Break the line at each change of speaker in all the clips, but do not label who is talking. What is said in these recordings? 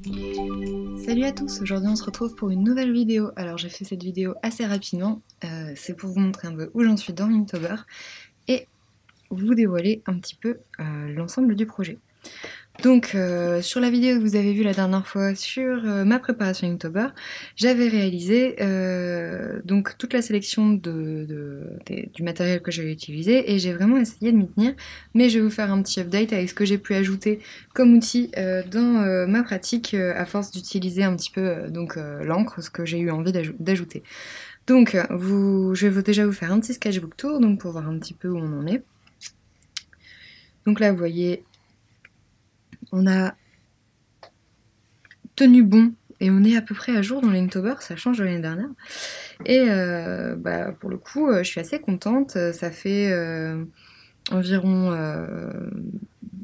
Salut à tous, aujourd'hui on se retrouve pour une nouvelle vidéo. Alors j'ai fait cette vidéo assez rapidement, c'est pour vous montrer un peu où j'en suis dans Inktober et vous dévoiler un petit peu l'ensemble du projet. Donc sur la vidéo que vous avez vue la dernière fois sur ma préparation Inktober, j'avais réalisé donc toute la sélection du matériel que j'allais utiliser et j'ai vraiment essayé de m'y tenir, mais je vais vous faire un petit update avec ce que j'ai pu ajouter comme outil dans ma pratique à force d'utiliser un petit peu l'encre, ce que j'ai eu envie d'ajouter. Donc je vais déjà vous faire un petit sketchbook tour donc pour voir un petit peu où on en est. Donc là vous voyez, on a tenu bon et on est à peu près à jour dans l'Inktober, ça change de l'année dernière. Et pour le coup, je suis assez contente. Ça fait environ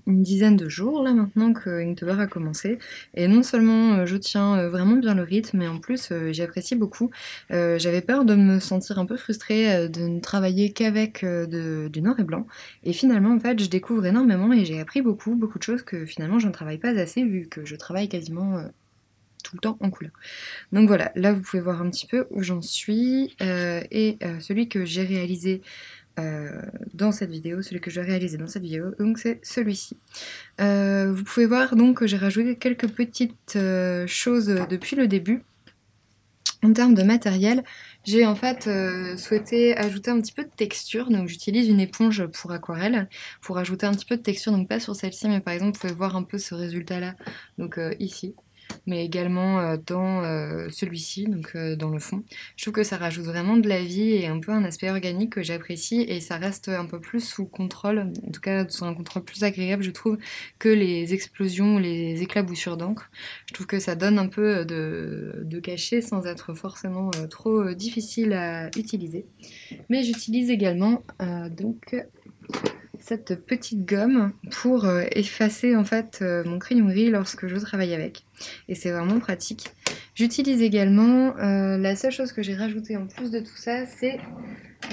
une dizaine de jours là maintenant que Inktober a commencé. Et non seulement je tiens vraiment bien le rythme, mais en plus j'apprécie beaucoup. J'avais peur de me sentir un peu frustrée de ne travailler qu'avec du noir et blanc. Et finalement, en fait, je découvre énormément et j'ai appris beaucoup de choses que finalement je ne travaille pas assez vu que je travaille quasiment tout le temps en couleur. Donc voilà, là vous pouvez voir un petit peu où j'en suis celui que j'ai réalisé dans cette vidéo, donc c'est celui-ci. Vous pouvez voir donc que j'ai rajouté quelques petites choses depuis le début. En termes de matériel, j'ai en fait souhaité ajouter un petit peu de texture, donc j'utilise une éponge pour aquarelle, pour ajouter un petit peu de texture, donc pas sur celle-ci, mais par exemple vous pouvez voir un peu ce résultat-là, donc ici, mais également dans celui-ci, donc dans le fond. Je trouve que ça rajoute vraiment de la vie et un peu un aspect organique que j'apprécie, et ça reste un peu plus sous contrôle, en tout cas sous un contrôle plus agréable je trouve, que les explosions ou les éclaboussures d'encre. Je trouve que ça donne un peu de cachet sans être forcément trop difficile à utiliser. Mais j'utilise également cette petite gomme pour effacer en fait mon crayon gris lorsque je travaille avec. Et c'est vraiment pratique. J'utilise également, la seule chose que j'ai rajoutée en plus de tout ça, c'est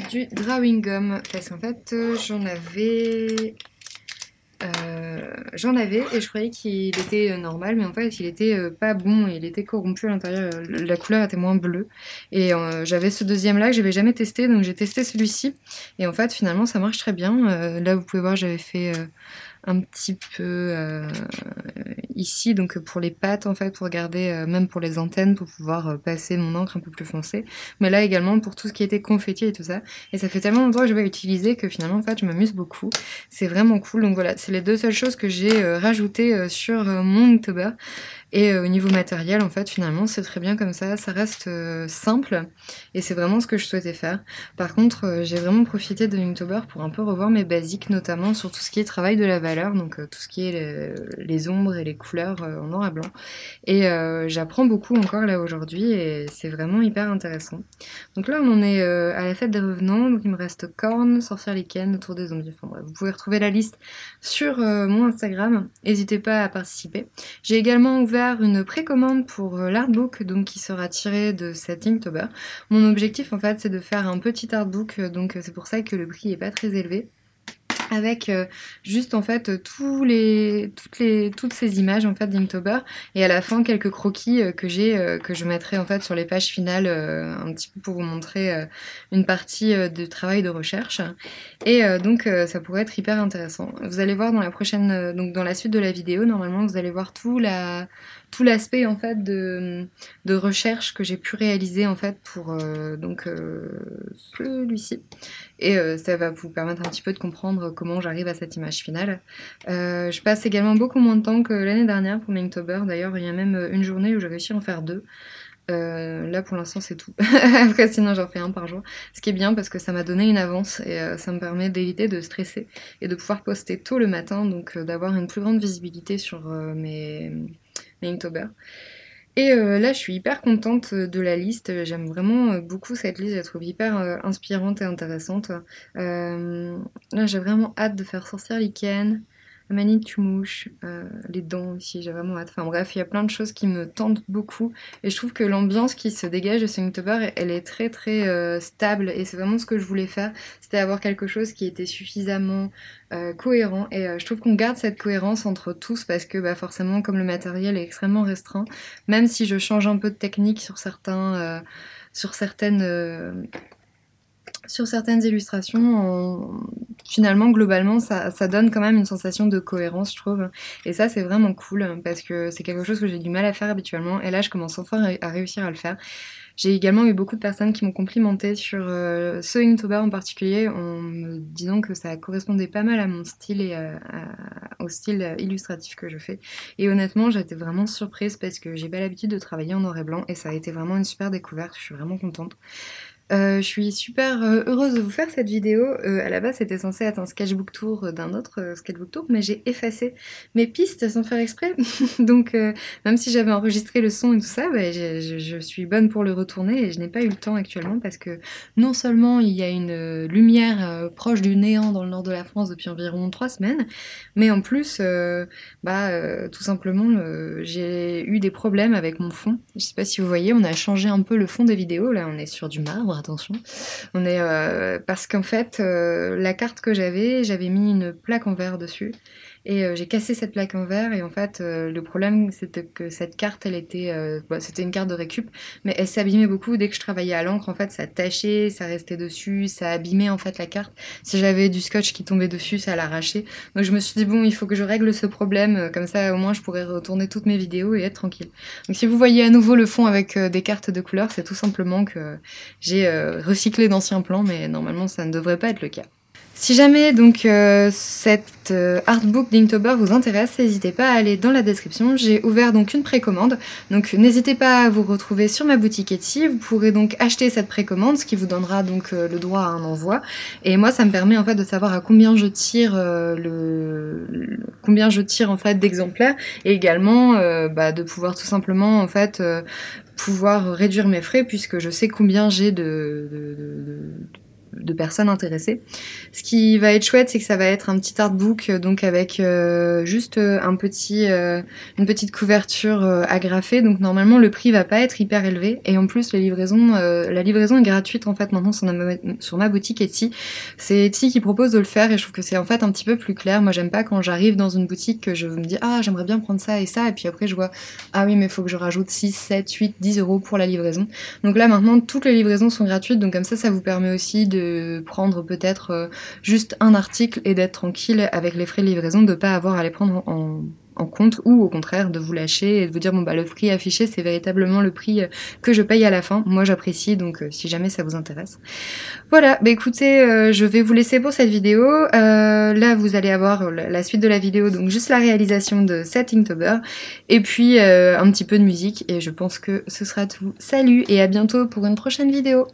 du drawing gum. Parce qu'en fait, j'en avais et je croyais qu'il était normal, mais en fait il était pas bon, il était corrompu à l'intérieur, la couleur était moins bleue. Et j'avais ce deuxième là que j'avais jamais testé, donc j'ai testé celui-ci. Et en fait finalement ça marche très bien. Là vous pouvez voir j'avais fait un petit peu ici, donc pour les pattes en fait, pour garder, même pour les antennes, pour pouvoir passer mon encre un peu plus foncée. Mais là également pour tout ce qui était confetti et tout ça. Et ça fait tellement longtemps que je vais utiliser que finalement en fait je m'amuse beaucoup. C'est vraiment cool. Donc voilà, c'est les deux seules choses que j'ai rajoutées sur mon Inktober. Et au niveau matériel, en fait, finalement, c'est très bien comme ça reste simple, et c'est vraiment ce que je souhaitais faire. Par contre, j'ai vraiment profité de Inktober pour un peu revoir mes basiques, notamment sur tout ce qui est travail de la valeur, donc tout ce qui est les ombres et les couleurs en noir et blanc. Et j'apprends beaucoup encore là aujourd'hui, et c'est vraiment hyper intéressant. Donc là, on en est à la fête des revenants, donc il me reste Korn, Sorcière Lichen, Autour des zombies, enfin bref, vous pouvez retrouver la liste sur mon Instagram, n'hésitez pas à participer. J'ai également ouvert une précommande pour l'artbook donc qui sera tiré de cet Inktober. Mon objectif en fait c'est de faire un petit artbook, donc c'est pour ça que le prix est pas très élevé, avec juste en fait toutes ces images en fait d'Inktober, et à la fin quelques croquis que je mettrai en fait sur les pages finales, un petit peu pour vous montrer une partie de travail de recherche. Et ça pourrait être hyper intéressant. Vous allez voir dans la prochaine donc dans la suite de la vidéo, normalement vous allez voir tout l'aspect en fait de recherche que j'ai pu réaliser en fait pour celui-ci. Et ça va vous permettre un petit peu de comprendre comment j'arrive à cette image finale. Je passe également beaucoup moins de temps que l'année dernière pour mes Inktober. D'ailleurs, il y a même une journée où j'ai réussi à en faire deux. Là pour l'instant c'est tout. Après sinon j'en fais un par jour. Ce qui est bien parce que ça m'a donné une avance et ça me permet d'éviter de stresser et de pouvoir poster tôt le matin, donc d'avoir une plus grande visibilité sur mes Inktober. Et là, je suis hyper contente de la liste. J'aime vraiment beaucoup cette liste. Je la trouve hyper inspirante et intéressante. Là, j'ai vraiment hâte de faire Sorcière Lichen, la manite tue-mouche, les dents aussi, j'ai vraiment hâte. Enfin bref, il y a plein de choses qui me tentent beaucoup et je trouve que l'ambiance qui se dégage de ce Inktober, elle est très très stable et c'est vraiment ce que je voulais faire, c'était avoir quelque chose qui était suffisamment cohérent et je trouve qu'on garde cette cohérence entre tous parce que bah, forcément comme le matériel est extrêmement restreint, même si je change un peu de technique sur certaines illustrations, finalement, globalement, ça donne quand même une sensation de cohérence, je trouve. Et ça, c'est vraiment cool, parce que c'est quelque chose que j'ai du mal à faire habituellement. Et là, je commence enfin à réussir à le faire. J'ai également eu beaucoup de personnes qui m'ont complimenté sur ce Inktober en particulier, en me disant que ça correspondait pas mal à mon style et au style illustratif que je fais. Et honnêtement, j'étais vraiment surprise parce que j'ai pas l'habitude de travailler en noir et blanc et ça a été vraiment une super découverte, je suis vraiment contente. Je suis super heureuse de vous faire cette vidéo. À la base, c'était censé être un sketchbook tour d'un autre sketchbook tour, mais j'ai effacé mes pistes sans faire exprès. Donc, même si j'avais enregistré le son et tout ça, bah, je suis bonne pour le retourner et je n'ai pas eu le temps actuellement parce que non seulement il y a une lumière proche du néant dans le nord de la France depuis environ 3 semaines, mais en plus, tout simplement, j'ai eu des problèmes avec mon fond. Je sais pas si vous voyez, on a changé un peu le fond des vidéos. Là, on est sur du marbre, attention. On est parce qu'en fait, la carte que j'avais mis une plaque en verre dessus. Et j'ai cassé cette plaque en verre et en fait le problème c'était que cette carte elle était c'était une carte de récup mais elle s'abîmait beaucoup dès que je travaillais à l'encre en fait ça tachait, ça restait dessus, ça abîmait en fait la carte. Si j'avais du scotch qui tombait dessus ça l'arrachait. Donc je me suis dit bon il faut que je règle ce problème comme ça au moins je pourrais retourner toutes mes vidéos et être tranquille. Donc si vous voyez à nouveau le fond avec des cartes de couleurs c'est tout simplement que j'ai recyclé d'anciens plans mais normalement ça ne devrait pas être le cas. Si jamais donc cette artbook d'Inktober vous intéresse, n'hésitez pas à aller dans la description. J'ai ouvert donc une précommande, donc n'hésitez pas à vous retrouver sur ma boutique Etsy. Vous pourrez donc acheter cette précommande, ce qui vous donnera donc le droit à un envoi. Et moi, ça me permet en fait de savoir à combien je tire combien je tire en fait d'exemplaires, et également de pouvoir tout simplement en fait pouvoir réduire mes frais puisque je sais combien j'ai de personnes intéressées. Ce qui va être chouette, c'est que ça va être un petit artbook donc avec juste une petite couverture agrafée. Donc normalement le prix va pas être hyper élevé et en plus la livraison est gratuite en fait maintenant sur ma boutique Etsy. C'est Etsy qui propose de le faire et je trouve que c'est en fait un petit peu plus clair. Moi j'aime pas quand j'arrive dans une boutique que je me dis ah j'aimerais bien prendre ça et ça et puis après je vois ah oui mais il faut que je rajoute 6, 7, 8, 10 euros pour la livraison. Donc là maintenant toutes les livraisons sont gratuites donc comme ça vous permet aussi de prendre peut-être juste un article et d'être tranquille avec les frais de livraison, de pas avoir à les prendre en compte ou au contraire de vous lâcher et de vous dire bon bah le prix affiché c'est véritablement le prix que je paye à la fin. Moi j'apprécie donc si jamais ça vous intéresse. Voilà, bah écoutez, je vais vous laisser pour cette vidéo. Là vous allez avoir la suite de la vidéo, donc juste la réalisation de cet Inktober et puis un petit peu de musique et je pense que ce sera tout. Salut et à bientôt pour une prochaine vidéo.